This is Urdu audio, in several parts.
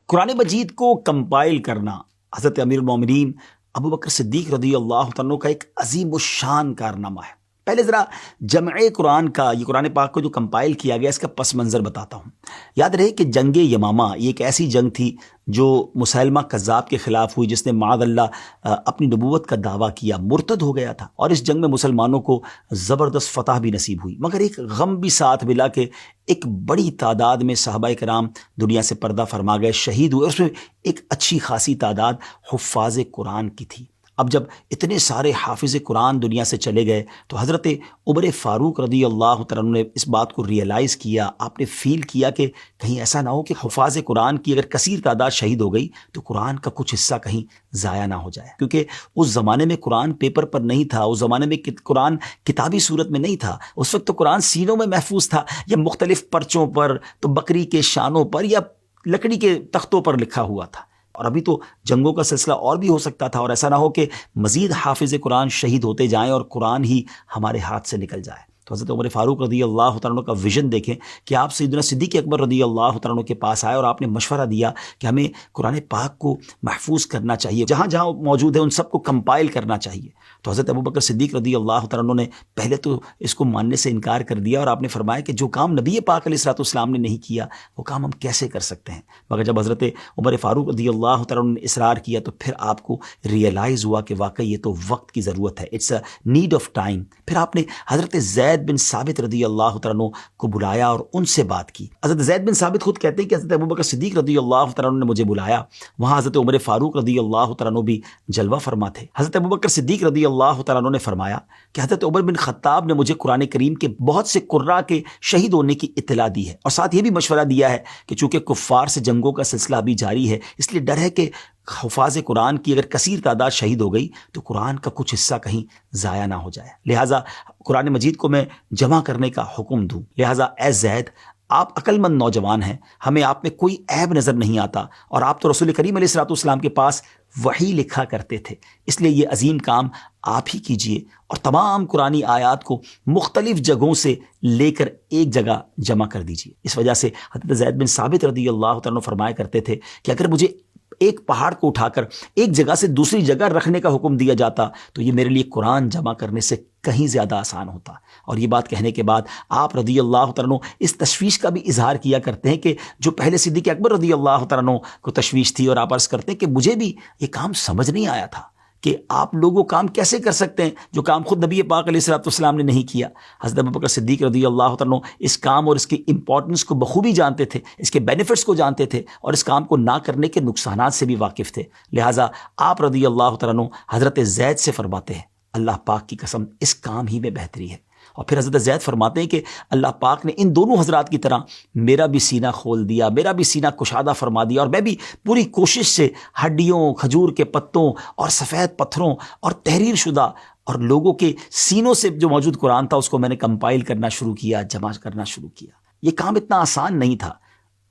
قرآن مجید کو کمپائل کرنا حضرت امیر المومنین ابو بکر صدیق رضی اللہ عنہ کا ایک عظیم الشان کارنامہ ہے۔ پہلے ذرا جمع قرآن کا، یہ قرآن پاک کو جو کمپائل کیا گیا، اس کا پس منظر بتاتا ہوں۔ یاد رہے کہ جنگ یمامہ یہ ایک ایسی جنگ تھی جو مسیلمہ کذاب کے خلاف ہوئی، جس نے معاذ اللہ اپنی نبوت کا دعویٰ کیا، مرتد ہو گیا تھا، اور اس جنگ میں مسلمانوں کو زبردست فتح بھی نصیب ہوئی، مگر ایک غم بھی ساتھ ملا کہ ایک بڑی تعداد میں صحابہ کرام دنیا سے پردہ فرما گئے، شہید ہوئے، اور اس میں ایک اچھی خاصی تعداد حفاظ قرآن کی تھی۔ اب جب اتنے سارے حافظ قرآن دنیا سے چلے گئے تو حضرت عمر فاروق رضی اللہ تعالیٰ عنہ نے اس بات کو ریئلائز کیا، آپ نے فیل کیا کہ کہیں ایسا نہ ہو کہ حفاظ قرآن کی اگر کثیر تعداد شہید ہو گئی تو قرآن کا کچھ حصہ کہیں ضائع نہ ہو جائے، کیونکہ اس زمانے میں قرآن پیپر پر نہیں تھا، اس زمانے میں قرآن کتابی صورت میں نہیں تھا، اس وقت تو قرآن سینوں میں محفوظ تھا، یا مختلف پرچوں پر، تو بکری کے شانوں پر، یا لکڑی کے تختوں پر لکھا ہوا تھا۔ اور ابھی تو جنگوں کا سلسلہ اور بھی ہو سکتا تھا، اور ایسا نہ ہو کہ مزید حافظ قرآن شہید ہوتے جائیں اور قرآن ہی ہمارے ہاتھ سے نکل جائے۔ تو حضرت عمر فاروق رضی اللہ تعالیٰ عنہ کا ویژن دیکھیں کہ آپ سیدنا صدیق اکبر رضی اللہ تعالیٰ عنہ کے پاس آئے اور آپ نے مشورہ دیا کہ ہمیں قرآن پاک کو محفوظ کرنا چاہیے، جہاں جہاں موجود ہے ان سب کو کمپائل کرنا چاہیے۔ تو حضرت ابو بکر صدیق رضی اللہ تعالیٰ عنہ نے پہلے تو اس کو ماننے سے انکار کر دیا، اور آپ نے فرمایا کہ جو کام نبی پاک علیہ الصلوۃ والسلام نے نہیں کیا وہ کام ہم کیسے کر سکتے ہیں۔ مگر جب حضرت عمر فاروق رضی اللہ تعالیٰ عنہ نے اصرار کیا تو پھر آپ کو ریئلائز ہوا کہ واقعی یہ تو وقت کی ضرورت ہے، it's a need of time. پھر آپ نے حضرت زید بن ثابت رضی اللہ تعالیٰ عنہ کو بلایا اور ان سے بات کی۔ حضرت زید بن ثابت خود کہتے ہیں کہ حضرت ابو بکر صدیق رضی اللہ تعالیٰ عنہ نے مجھے بلایا، وہاں حضرت عمر فاروق رضی اللہ تعالیٰ عنہ بھی جلوہ فرما تھے۔ حضرت ابو بکر صدیق رضی اللہ تعالیٰ عنہ نے فرمایا کہ حضرت عمر بن خطاب نے مجھے قرآن کریم کے بہت سے قراء کے شہید ہونے کی اطلاع دی ہے، اور ساتھ یہ بھی مشورہ دیا ہے کہ چونکہ کفار سے جنگوں کا سلسلہ ابھی جاری ہے، اس لیے ڈر ہے کہ حفاظ قرآن کی اگر کثیر تعداد شہید ہو گئی تو قرآن کا کچھ حصہ کہیں ضائع نہ ہو جائے، لہٰذا قرآن مجید کو میں جمع کرنے کا حکم دوں۔ لہٰذا اے زید، آپ عقل مند نوجوان ہیں، ہمیں آپ میں کوئی عیب نظر نہیں آتا، اور آپ تو رسول کریم علیہ الصلوۃ والسلام کے پاس وحی لکھا کرتے تھے، اس لیے یہ عظیم کام آپ ہی کیجئے، اور تمام قرآنی آیات کو مختلف جگہوں سے لے کر ایک جگہ جمع کر دیجئے۔ اس وجہ سے حضرت زید بن ثابت رضی اللہ تعالیٰ عنہ فرمایا کرتے تھے کہ اگر مجھے ایک پہاڑ کو اٹھا کر ایک جگہ سے دوسری جگہ رکھنے کا حکم دیا جاتا تو یہ میرے لیے قرآن جمع کرنے سے کہیں زیادہ آسان ہوتا۔ اور یہ بات کہنے کے بعد آپ رضی اللہ تعالیٰ عنہ اس تشویش کا بھی اظہار کیا کرتے ہیں کہ جو پہلے صدیق اکبر رضی اللہ تعالیٰ عنہ کو تشویش تھی، اور آپ عرض کرتے ہیں کہ مجھے بھی یہ کام سمجھ نہیں آیا تھا کہ آپ لوگوں کام کیسے کر سکتے ہیں جو کام خود نبی پاک علیہ الصلوۃ والسلام نے نہیں کیا۔ حضرت ابوبکر صدیق رضی اللہ تعالیٰ عنہ اس کام اور اس کی امپورٹنس کو بخوبی جانتے تھے، اس کے بینیفٹس کو جانتے تھے، اور اس کام کو نہ کرنے کے نقصانات سے بھی واقف تھے، لہٰذا آپ رضی اللہ تعالیٰ عنہ حضرت زید سے فرماتے ہیں اللہ پاک کی قسم اس کام ہی میں بہتری ہے۔ اور پھر حضرت زید فرماتے ہیں کہ اللہ پاک نے ان دونوں حضرات کی طرح میرا بھی سینہ کھول دیا، میرا بھی سینہ کشادہ فرما دیا، اور میں بھی پوری کوشش سے ہڈیوں، کھجور کے پتوں اور سفید پتھروں اور تحریر شدہ اور لوگوں کے سینوں سے جو موجود قرآن تھا اس کو میں نے کمپائل کرنا شروع کیا، جمع کرنا شروع کیا۔ یہ کام اتنا آسان نہیں تھا،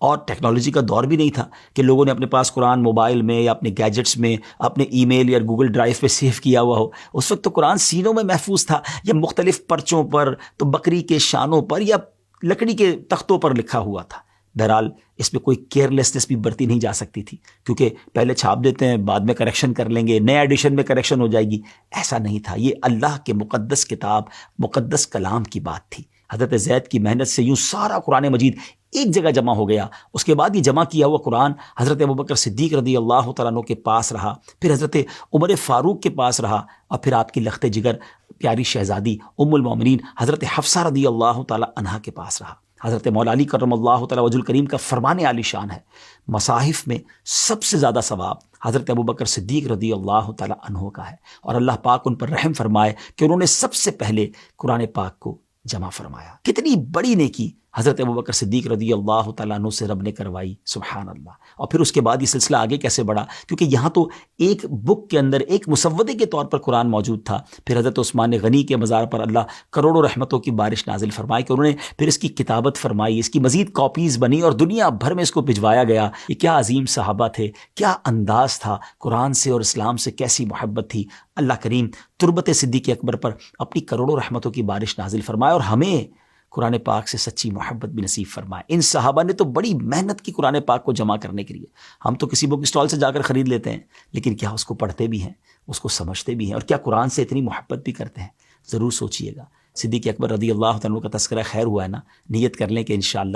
اور ٹیکنالوجی کا دور بھی نہیں تھا کہ لوگوں نے اپنے پاس قرآن موبائل میں یا اپنے گیجٹس میں، اپنے ای میل یا گوگل ڈرائیو پہ سیو کیا ہوا ہو۔ اس وقت تو قرآن سینوں میں محفوظ تھا، یا مختلف پرچوں پر، تو بکری کے شانوں پر، یا لکڑی کے تختوں پر لکھا ہوا تھا۔ بہرحال اس میں کوئی کیئرلیسنس بھی برتی نہیں جا سکتی تھی، کیونکہ پہلے چھاپ دیتے ہیں، بعد میں کریکشن کر لیں گے، نئے ایڈیشن میں کریکشن ہو جائے گی، ایسا نہیں تھا۔ یہ اللہ کے مقدس کتاب، مقدس کلام کی بات تھی۔ حضرت زید کی محنت سے یوں سارا قرآن مجید ایک جگہ جمع ہو گیا۔ اس کے بعد یہ جمع کیا ہوا قرآن حضرت ابوبکر صدیق رضی اللہ تعالیٰ عنہ کے پاس رہا، پھر حضرت عمر فاروق کے پاس رہا، اور پھر آپ کی لخت جگر پیاری شہزادی ام المومنین حضرت حفصہ رضی اللہ تعالیٰ عنہا کے پاس رہا۔ حضرت مولا علی کرم اللہ تعالیٰ وجہ الکریم کا فرمان عالی شان ہے، مصاحف میں سب سے زیادہ ثواب حضرت ابوبکر صدیق رضی اللہ تعالیٰ عنہ کا ہے، اور اللہ پاک ان پر رحم فرمائے کہ انہوں نے سب سے پہلے قرآن پاک کو جمع فرمایا۔ کتنی بڑی نیکی حضرت ابوبکر صدیق رضی اللہ تعالیٰ عنہ سے رب نے کروائی، سبحان اللہ۔ اور پھر اس کے بعد یہ سلسلہ آگے کیسے بڑھا، کیونکہ یہاں تو ایک بک کے اندر ایک مسودے کے طور پر قرآن موجود تھا۔ پھر حضرت عثمان غنی کے مزار پر اللہ کروڑوں رحمتوں کی بارش نازل فرمائی کہ انہوں نے پھر اس کی کتابت فرمائی، اس کی مزید کاپیز بنی اور دنیا بھر میں اس کو بھجوایا گیا۔ یہ کیا عظیم صحابہ تھے، کیا انداز تھا، قرآن سے اور اسلام سے کیسی محبت تھی۔ اللہ کریم تربت صدیق اکبر پر اپنی کروڑوں رحمتوں کی بارش نازل فرمائے، اور ہمیں قرآن پاک سے سچی محبت بھی نصیب فرمائے۔ ان صحابہ نے تو بڑی محنت کی قرآن پاک کو جمع کرنے کے لیے۔ ہم تو کسی بک اسٹال سے جا کر خرید لیتے ہیں، لیکن کیا اس کو پڑھتے بھی ہیں، اس کو سمجھتے بھی ہیں، اور کیا قرآن سے اتنی محبت بھی کرتے ہیں؟ ضرور سوچئے گا۔ صدیق اکبر رضی اللہ عنہ کا تذکرہ خیر ہوا ہے نا، نیت کر لیں کہ انشاءاللہ